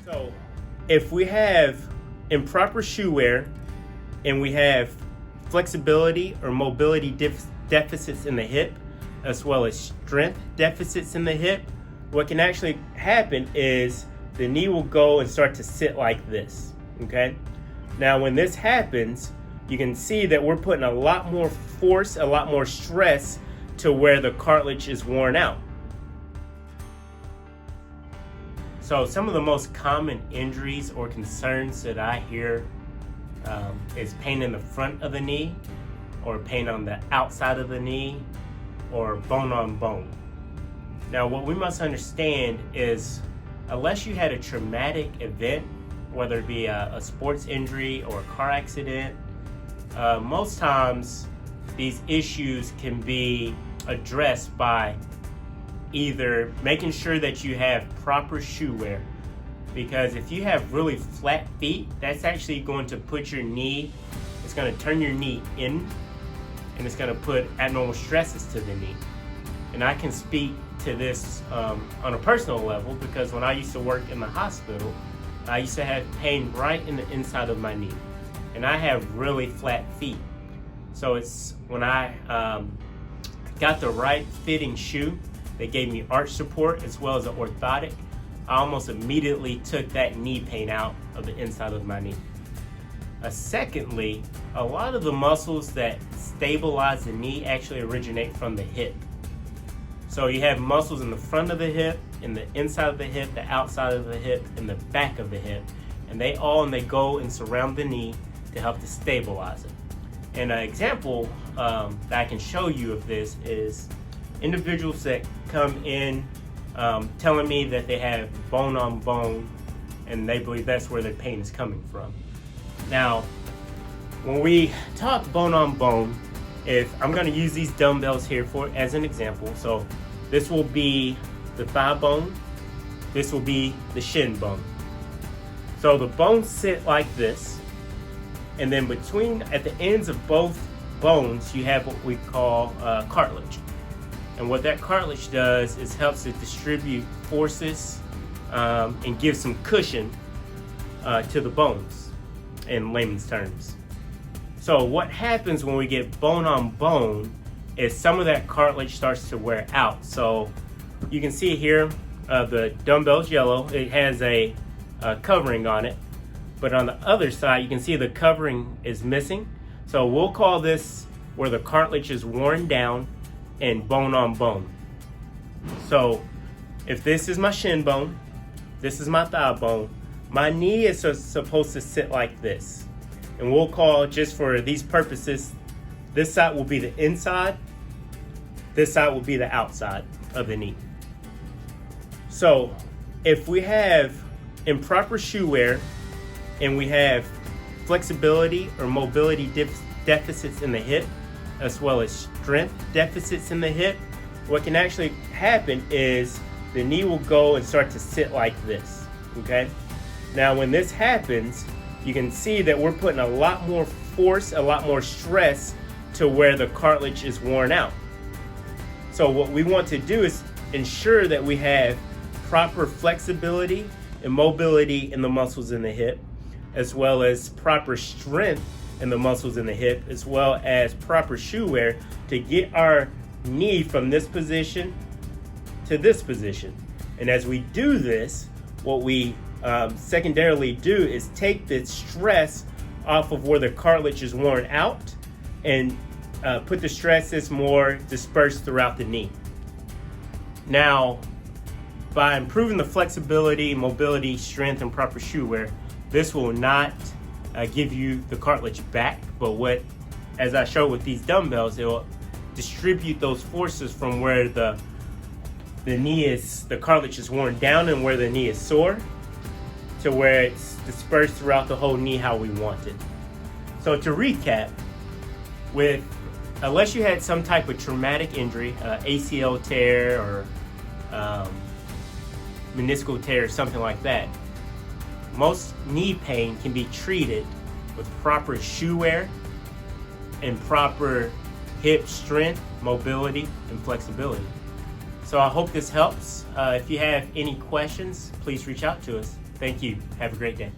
So if we have improper shoe wear and we have flexibility or mobility deficits in the hip, as well as strength deficits in the hip, what can actually happen is the knee will go and start to sit like this, okay? Now, when this happens, you can see that we're putting a lot more force, a lot more stress to where the cartilage is worn out. So some of the most common injuries or concerns that I hear is pain in the front of the knee, or pain on the outside of the knee, or bone on bone. Now, what we must understand is, unless you had a traumatic event, whether it be a sports injury or a car accident, most times these issues can be addressed by either making sure that you have proper shoe wear, because if you have really flat feet, that's actually going to put your knee, it's going to turn your knee in, and it's going to put abnormal stresses to the knee. And I can speak to this on a personal level, because when I used to work in the hospital, I used to have pain right in the inside of my knee, and I have really flat feet. So it's when I got the right fitting shoe, they gave me arch support as well as an orthopedic, I almost immediately took that knee pain out of the inside of my knee. Secondly, a lot of the muscles that stabilize the knee actually originate from the hip. So you have muscles in the front of the hip, in the inside of the hip, the outside of the hip, and the back of the hip. And they go and surround the knee to help to stabilize it. And an example that I can show you of this is individuals that come in telling me that they have bone on bone, and they believe that's where their pain is coming from. Now, when we talk bone on bone, if I'm going to use these dumbbells here as an example, so this will be the thigh bone, this will be the shin bone. So the bones sit like this, and then at the ends of both bones, you have what we call cartilage. And what that cartilage does is helps to distribute forces and give some cushion to the bones in layman's terms. So what happens when we get bone on bone is some of that cartilage starts to wear out. So you can see here, the dumbbell's yellow. It has a covering on it. But on the other side, you can see the covering is missing. So we'll call this where the cartilage is worn down and bone on bone. So if this is my shin bone, this is my thigh bone, my knee is supposed to sit like this. And we'll call, just for these purposes, this side will be the inside, this side will be the outside of the knee. So if we have improper shoe wear and we have flexibility or mobility deficits in the hip, as well as strength deficits in the hip, what can actually happen is the knee will go and start to sit like this, okay? Now, when this happens, you can see that we're putting a lot more force, a lot more stress to where the cartilage is worn out. So what we want to do is ensure that we have proper flexibility and mobility in the muscles in the hip, as well as proper strength in the muscles in the hip, as well as proper shoe wear to get our knee from this position to this position. And as we do this, what we secondarily do is take the stress off of where the cartilage is worn out and put the stress that's more dispersed throughout the knee. Now, by improving the flexibility, mobility, strength, and proper shoe wear, this will not give you the cartilage back, but as I showed with these dumbbells, it will distribute those forces from where the cartilage is worn down and where the knee is sore, to where it's dispersed throughout the whole knee how we want it. So to recap, unless you had some type of traumatic injury, ACL tear or meniscal tear or something like that, most knee pain can be treated with proper shoe wear and proper hip strength, mobility, and flexibility. So I hope this helps. If you have any questions, please reach out to us. Thank you. Have a great day.